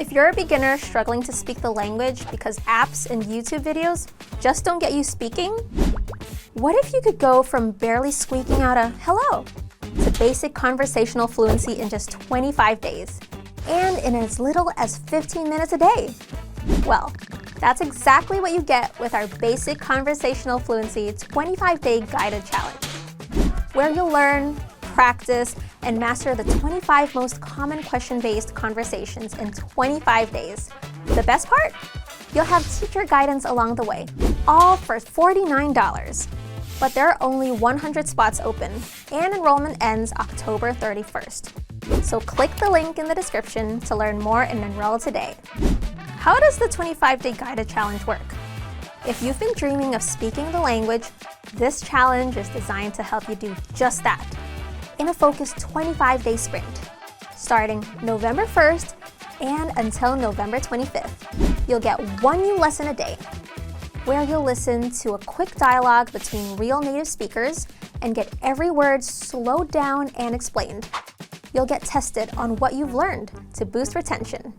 If you're a beginner struggling to speak the language because apps and YouTube videos just don't get you speaking, what if you could go from barely squeaking out a hello to basic conversational fluency in just 25 days, and in as little as 15 minutes a day? Well, that's exactly what you get with our Basic Conversational Fluency 25-Day Guided Challenge, where you'll learn, practice, and master the 25 most common question-based conversations in 25 days. The best part? You'll have teacher guidance along the way, all for $49. But there are only 100 spots open, and enrollment ends October 31st. So click the link in the description to learn more and enroll today. How does the 25-Day Guided Challenge work? If you've been dreaming of speaking the language, this challenge is designed to help you do just that in a focused 25-day sprint, starting November 1st and until November 25th. You'll get one new lesson a day, where you'll listen to a quick dialogue between real native speakers and get every word slowed down and explained. You'll get tested on what you've learned to boost retention.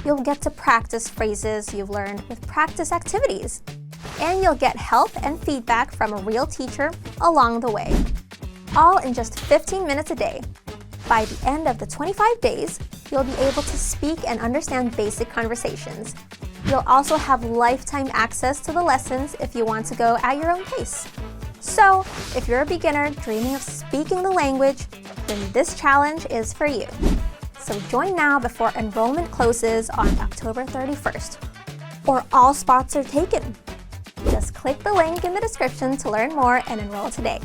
You'll get to practice phrases you've learned with practice activities. And you'll get help and feedback from a real teacher along the way, all in just 15 minutes a day. By the end of the 25 days, you'll be able to speak and understand basic conversations. You'll also have lifetime access to the lessons if you want to go at your own pace. So, if you're a beginner dreaming of speaking the language, then this challenge is for you. So join now before enrollment closes on October 31st, or all spots are taken. Just click the link in the description to learn more and enroll today.